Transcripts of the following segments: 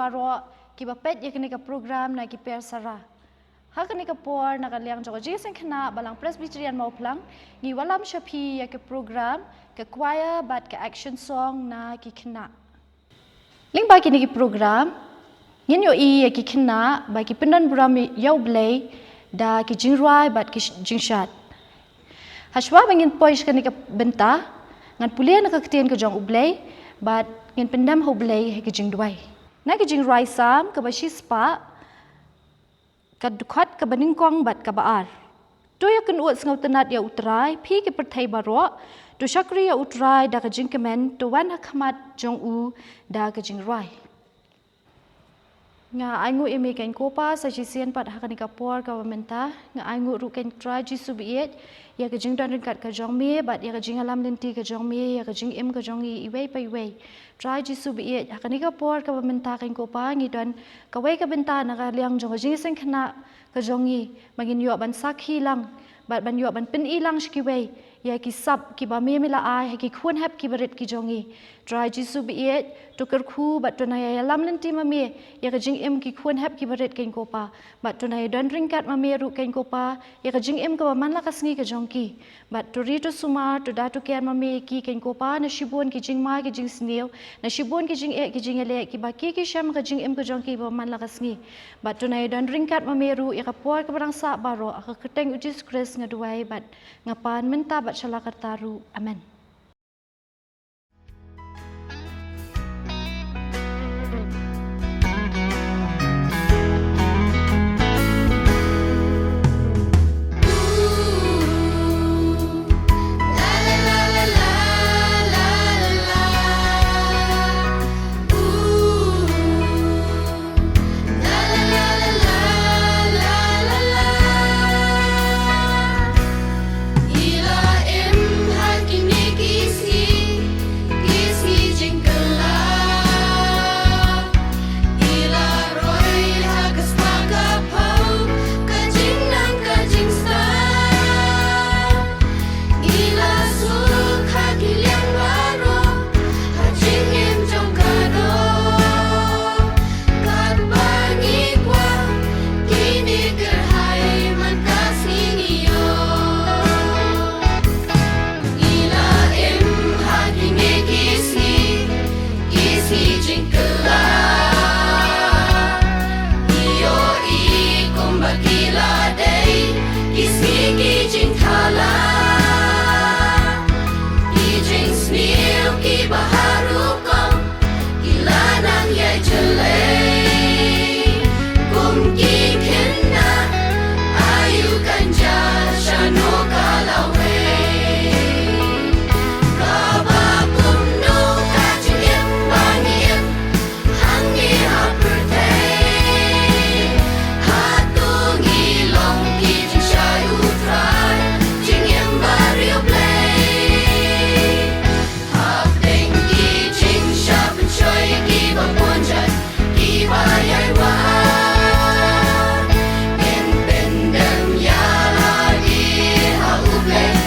baro kiba pet yakni ka program na KI PERSARA. Hakani ka por na kaliang Jingiaseng Khynnah Balang Presbyterian Mawphlang ni wanlam shapi ya ke program ke choir bat ke action song na KI Khynnah. Ling ba kini ki program ngin yo I ya KI Khynnah ba ki pendan buram Khublei da ki jingrai bat ki jingshat. Haswa bangin poish kani ka benta ngan pulia na ka ketien ke jong Khublei bat ngin pendam Khublei ki jingdwai. Na ki jingrai sam ka ba shispa kadukhat ka baningkong bat ka baar. Tu ya kan uat sengau tenat ya utrai pi ki perthai baro tu syakri ya utrai da ka jingkemen tu wan hakmat jong u da ka jingrai. Nga aingu imi kain kopa sa jisian pat hakani ka por ka menta nga aingu ru kain try jisu biet ya ka jingdan ringkat ka jong me bat ya ka jingalam lenti ka jong me ya ka jing im ka jong I iwei pai wei try jisu biet hakani ka por ka menta kain kopa ngi don ka wei ka benta na ka liang jong Jingiaseng Khynnah ka jong I magin yo ban sakhi lang bat ban yo ban pin ilang shki wei ya ki sab ki ba me mila ai ki khun hap ki barit ki jong I try jisu biet tu kerku bat tu na ya lam lenti ma me ya ka jing im ki khun hap ki barit kain kopa bat tu na ya don ringkat ma me ru kain kopa ya ka jing im ka man la ka sngi ka jong ki bat tu ri tu sumar tu da tu kian ma me ki kain kopa na shibun ki jing ma ki jing sneu na shibun ki jing e ki jing ele ki ba ki sham ka jing im ka jong ki ba man la ka sngi bat tu na ya don ringkat ma me ru ya ka por ka barang sa baro ka keteng ujis kres ngaduai bat ngapan menta bat shalakar taru amen. Khublei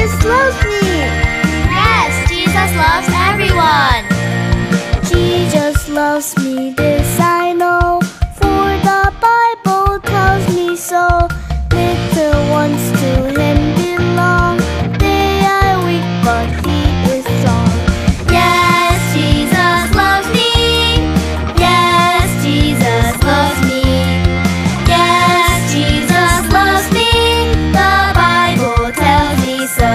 Jesus loves me. Yes, Jesus loves everyone. Jesus loves me, this I know, for the Bible tells me so. Little ones to Him belong. They are weak, but He is strong. Yes, Jesus loves me. Yes, Jesus loves me. Yes, Jesus loves me. The Bible tells me so.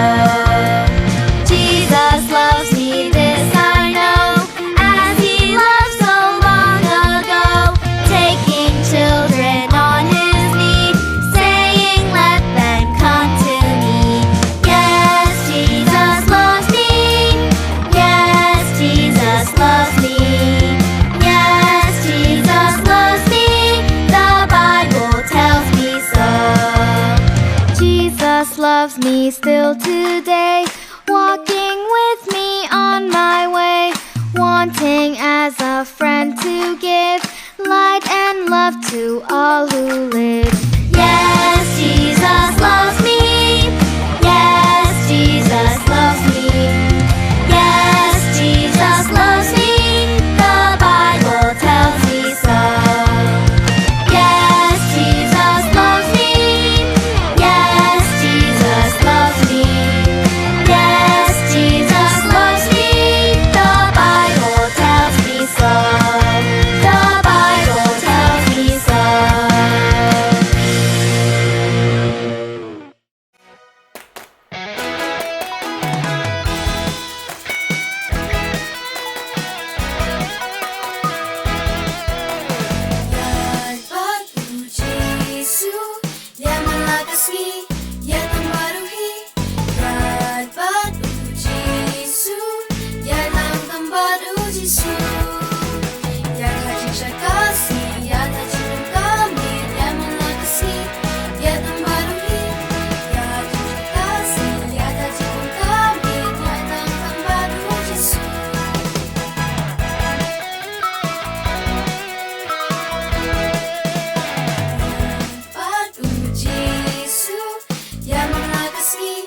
Jesus loves me, this I know, as He loved so long ago, taking children on His knee, saying, "Let them come to me." Yes, Jesus loves me. Yes, Jesus loves me. Yes, Jesus loves me. The Bible tells me so. Jesus loves me still today, walking with me on my way, wanting as a friend to give light and love to all who live. Yes, Jesus loves me. Yes, Jesus loves me. Yes, Jesus loves me. The Bible tells me so. Yes, Jesus loves me. Yes, Jesus loves me. Yes, Jesus loves me. The Bible tells me so. The Bible tells me so. Yang mengasihi